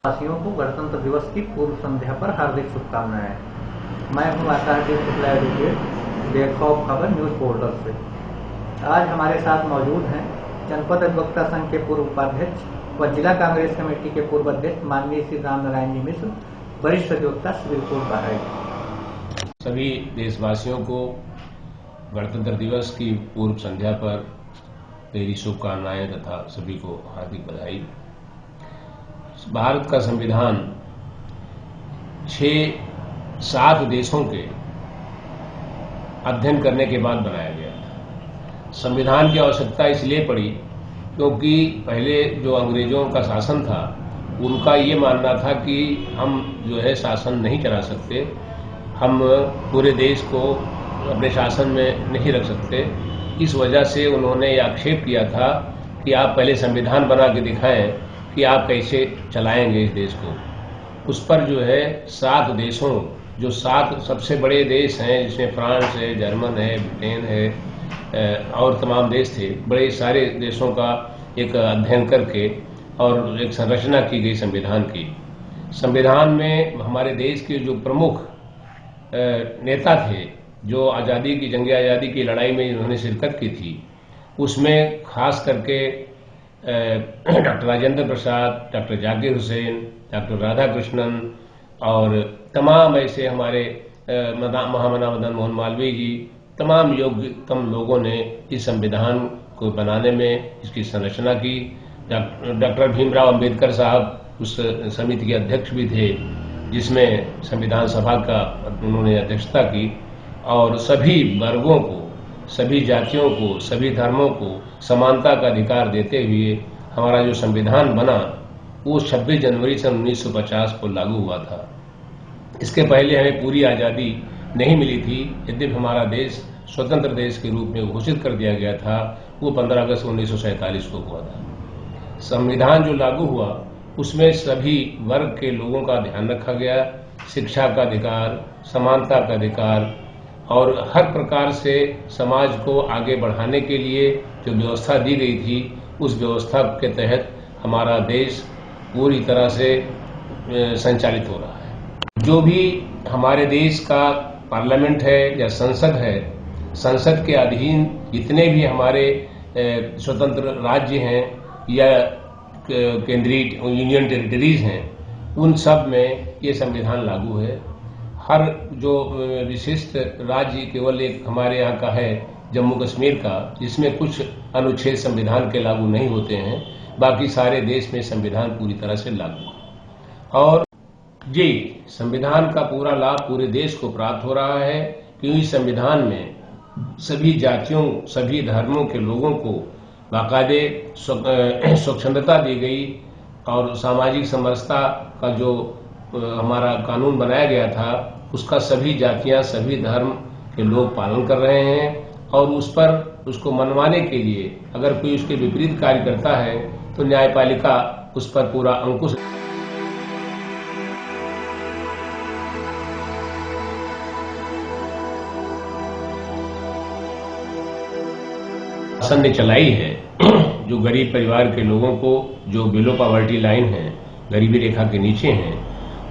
वासियों को गणतंत्र दिवस की पूर्व संध्या पर हार्दिक शुभकामनाएं। मैं हूं आचार्य शुक्ला एडवोकेट, डेस्क ऑफ खबर न्यूज पोर्टल से। आज हमारे साथ मौजूद हैं जनपद अधिवक्ता संघ के पूर्व उपाध्यक्ष व जिला कांग्रेस कमेटी के पूर्व अध्यक्ष माननीय श्री राम नारायण जी मिश्र, वरिष्ठ अधिवक्ता सिविल कोर्ट बहराइच। सभी देशवासियों को गणतंत्र दिवस की पूर्व संध्या पर मेरी शुभकामनाएं तथा सभी को हार्दिक बधाई। भारत का संविधान 6-7 देशों के अध्ययन करने के बाद बनाया गया था। संविधान की आवश्यकता इसलिए पड़ी क्योंकि पहले जो अंग्रेजों का शासन था उनका ये मानना था कि हम जो है शासन नहीं चला सकते, हम पूरे देश को अपने शासन में नहीं रख सकते। इस वजह से उन्होंने ये आक्षेप किया था कि आप पहले संविधान बना के दिखाएं कि आप कैसे चलाएंगे इस देश को। उस पर जो है 7 देशों, जो 7 सबसे बड़े देश हैं जिसमें फ्रांस है, जर्मन है, ब्रिटेन है और तमाम देश थे, बड़े सारे देशों का एक अध्ययन करके और एक संरचना की गई संविधान की। संविधान में हमारे देश के जो प्रमुख नेता थे, जो आज़ादी की जंग आज़ादी की लड़ाई में इन्होंने शिरकत की थी, उसमें खास करके doctor Rajendra Prasad, doctor Zakir Hussain, doctor Radhakrishnan और तमाम ऐसे हमारे महामना मदन मोहन मालवीय जी, तमाम योग्यतम लोगों ने इस संविधान को बनाने में इसकी संरचना की। डॉक्टर भीमराव अंबेडकर साहब उस समिति के अध्यक्ष भी थे जिसमें संविधान सभा का उन्होंने अध्यक्षता की और सभी वर्गों को, सभी जातियों को, सभी धर्मों को समानता का अधिकार देते हुए हमारा जो संविधान बना वो 26 जनवरी सन 1950 को लागू हुआ था। इसके पहले हमें पूरी आज़ादी नहीं मिली थी, यद्यपि हमारा देश स्वतंत्र देश के रूप में घोषित कर दिया गया था, वो 15 अगस्त 1947 को हुआ था। संविधान जो लागू हुआ उसमें सभी वर्ग के लोगों का ध्यान रखा गया, शिक्षा का अधिकार, समानता का अधिकार और हर प्रकार से समाज को आगे बढ़ाने के लिए जो व्यवस्था दी गई थी उस व्यवस्था के तहत हमारा देश पूरी तरह से संचालित हो रहा है। जो भी हमारे देश का पार्लियामेंट है या संसद है, संसद के अधीन जितने भी हमारे स्वतंत्र राज्य हैं या केंद्रीय यूनियन टेरिटरीज हैं, उन सब में ये संविधान लागू है। हर जो विशिष्ट राज्य केवल एक हमारे यहाँ का है जम्मू कश्मीर का, जिसमें कुछ अनुच्छेद संविधान के लागू नहीं होते हैं, बाकी सारे देश में संविधान पूरी तरह से लागू है। और ये संविधान का पूरा लाभ पूरे देश को प्राप्त हो रहा है क्योंकि संविधान में सभी जातियों, सभी धर्मों के लोगों को बाकायदे स्वच्छंदता दी गई और सामाजिक समरसता का जो हमारा कानून बनाया गया था उसका सभी जातियां, सभी धर्म के लोग पालन कर रहे हैं और उस पर उसको मनवाने के लिए अगर कोई उसके विपरीत कार्य करता है तो न्यायपालिका उस पर पूरा अंकुश शासन ने चलाई है। जो गरीब परिवार के लोगों को, जो बिलो पॉवर्टी लाइन है, गरीबी रेखा के नीचे हैं,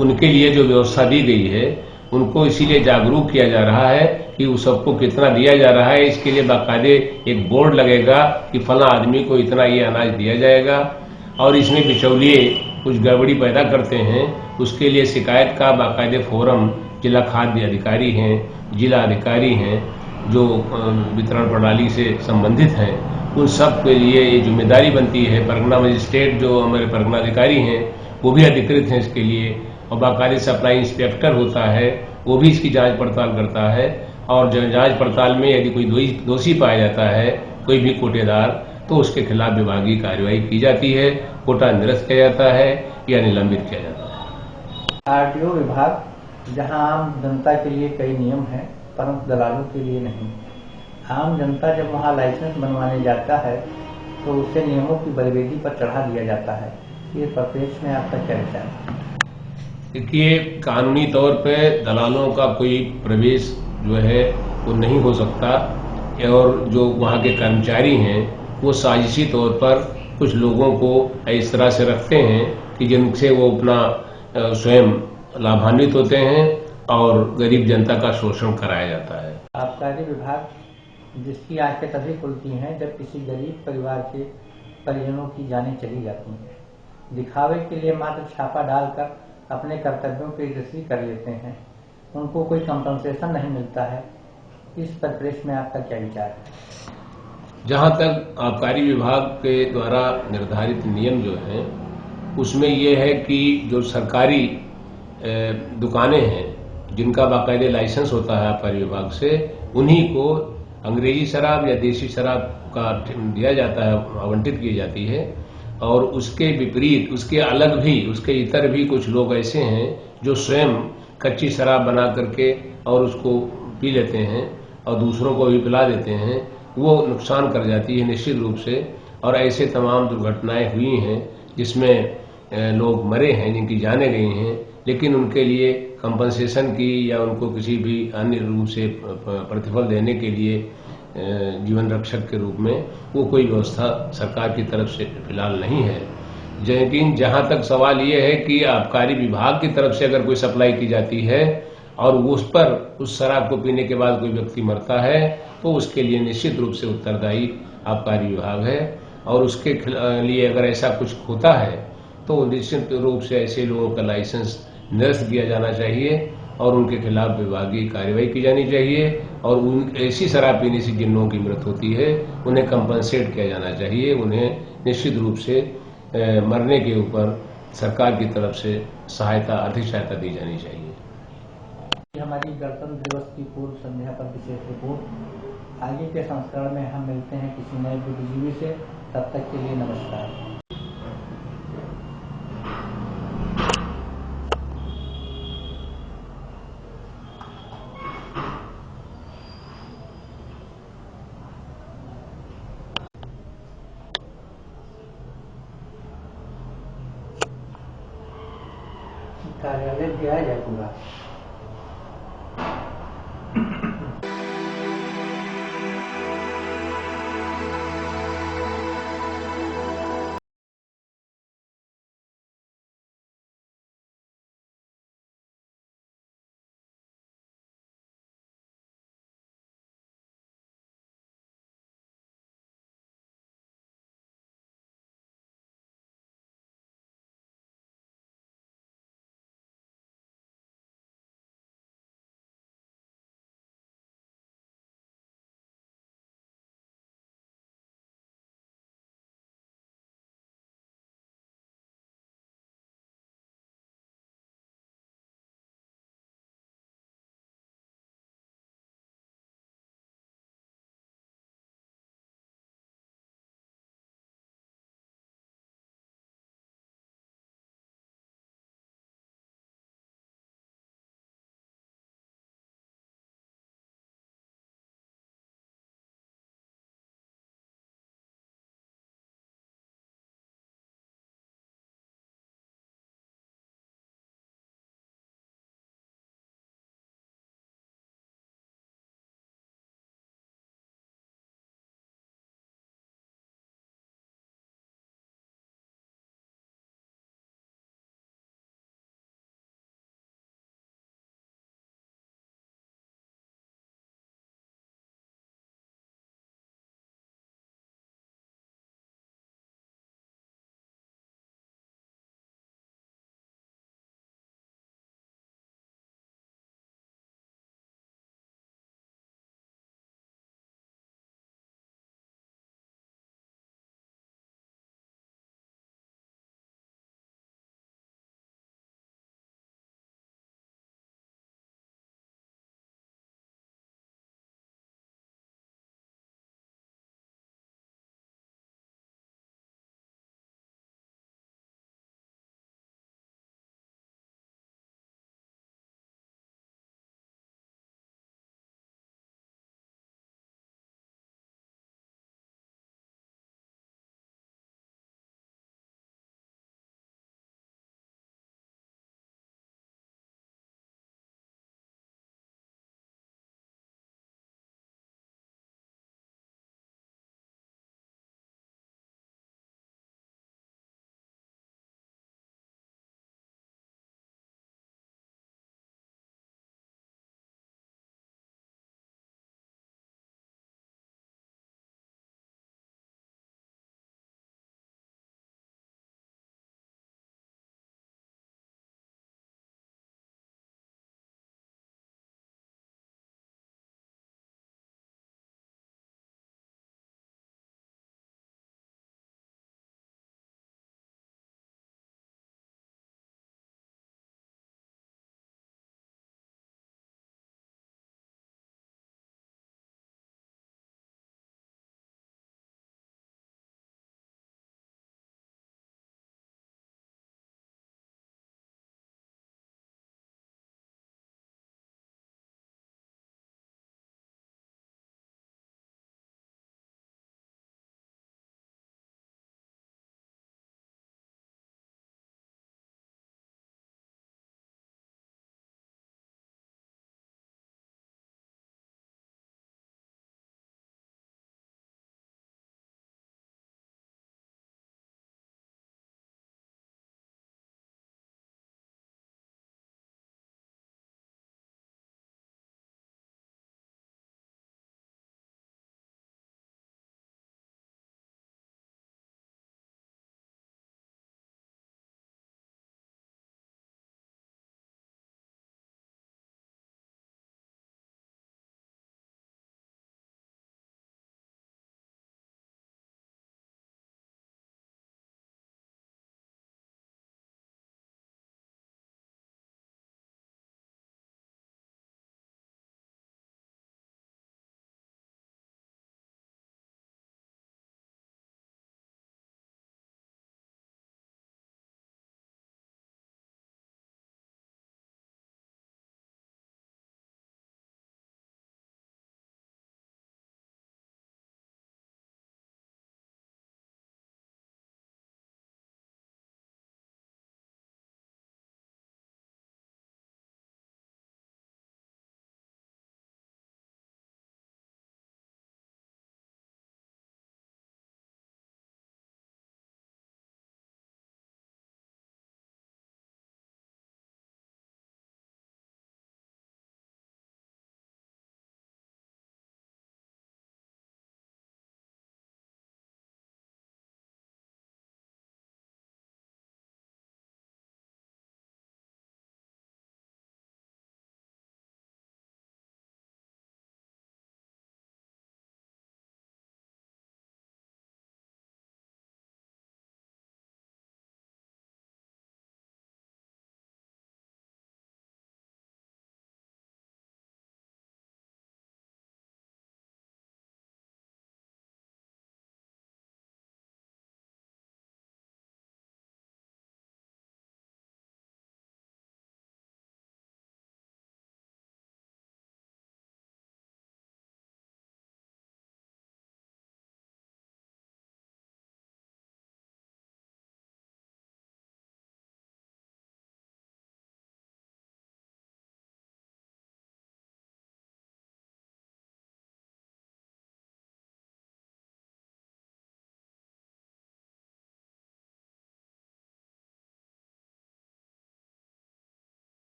उनके लिए जो व्यवस्था दी गई है उनको इसीलिए जागरूक किया जा रहा है कि उस सबको कितना दिया जा रहा है। इसके लिए बाकायदे एक बोर्ड लगेगा कि फला आदमी को इतना ये अनाज दिया जाएगा और इसमें बिचौलिए कुछ गड़बड़ी पैदा करते हैं, उसके लिए शिकायत का बाकायदे फोरम जिला खाद्य अधिकारी हैं, जिला अधिकारी हैं जो वितरण प्रणाली से संबंधित हैं, उन सब के लिए ये जिम्मेदारी बनती है। परगना मजिस्ट्रेट जो हमारे परगना अधिकारी हैं वो भी अधिकृत हैं इसके लिए और बाकायदे सप्लाई इंस्पेक्टर होता है, वो भी इसकी जांच पड़ताल करता है और जांच पड़ताल में यदि कोई दोषी पाया जाता है, कोई भी कोटेदार, तो उसके खिलाफ विभागीय कार्रवाई की जाती है, कोटा निरस्त किया जाता है या निलंबित किया जाता है। आरटीओ विभाग जहां आम जनता के लिए कई नियम हैं परंतु दलालों के लिए नहीं। आम जनता जब वहां लाइसेंस बनवाने जाता है तो उसे नियमों की बलवेदी पर चढ़ा दिया जाता है। ये परिप्रेक्ष्य में आपका क्या विचार है? देखिए, कानूनी तौर पे दलालों का कोई प्रवेश जो है वो नहीं हो सकता और जो वहाँ के कर्मचारी हैं वो साजिशी तौर पर कुछ लोगों को इस तरह से रखते हैं कि जिनसे वो अपना स्वयं लाभान्वित होते हैं और गरीब जनता का शोषण कराया जाता है। आबकारी विभाग जिसकी आंखें तभी खुलती हैं जब किसी गरीब परिवार के परिजनों की जानें चली जाती हैं। दिखावे के लिए मात्र छापा डालकर अपने कर्तव्यों की रजिस्ट्री कर लेते हैं, उनको कोई कंपनसेशन नहीं मिलता है। इस परिप्रेक्ष्य में आपका क्या विचार है? जहां तक आबकारी विभाग के द्वारा निर्धारित नियम जो हैं उसमें यह है कि जो सरकारी दुकानें हैं जिनका बाकायदे लाइसेंस होता है आबकारी विभाग से, उन्हीं को अंग्रेजी शराब या देशी शराब का दिया जाता है, आवंटित की जाती है। और उसके विपरीत उसके अलग भी उसके इतर भी कुछ लोग ऐसे हैं जो स्वयं कच्ची शराब बना करके और उसको पी लेते हैं और दूसरों को भी पिला देते हैं। वो नुकसान कर जाती है निश्चित रूप से। और ऐसे तमाम दुर्घटनाएं हुई हैं जिसमें लोग मरे हैं, जिनकी जानें गई हैं, लेकिन उनके लिए कंपनसेशन की या उनको किसी भी अन्य रूप से प्रतिफल देने के लिए जीवन रक्षक के रूप में वो कोई व्यवस्था सरकार की तरफ से फिलहाल नहीं है। लेकिन जहां तक सवाल ये है कि आबकारी विभाग की तरफ से अगर कोई सप्लाई की जाती है और उस पर उस शराब को पीने के बाद कोई व्यक्ति मरता है तो उसके लिए निश्चित रूप से उत्तरदायी आबकारी विभाग है। और उसके लिए अगर ऐसा कुछ होता है तो निश्चित रूप से ऐसे लोगों का लाइसेंस निरस्त किया जाना चाहिए और उनके खिलाफ विभागीय कार्रवाई की जानी चाहिए। और ऐसी शराब पीने से जिन लोगों की मृत्यु होती है उन्हें कंपनसेट किया जाना चाहिए। उन्हें निश्चित रूप से मरने के ऊपर सरकार की तरफ से सहायता, आर्थिक सहायता दी जानी चाहिए। हमारी गणतंत्र दिवस की पूर्व संध्या पर विशेष रिपोर्ट। आगे के संस्करण में हम मिलते हैं किसी नए बुद्धिजीवी से। तब तक के लिए नमस्कार। कार्यालय भी आ जाए पूरा।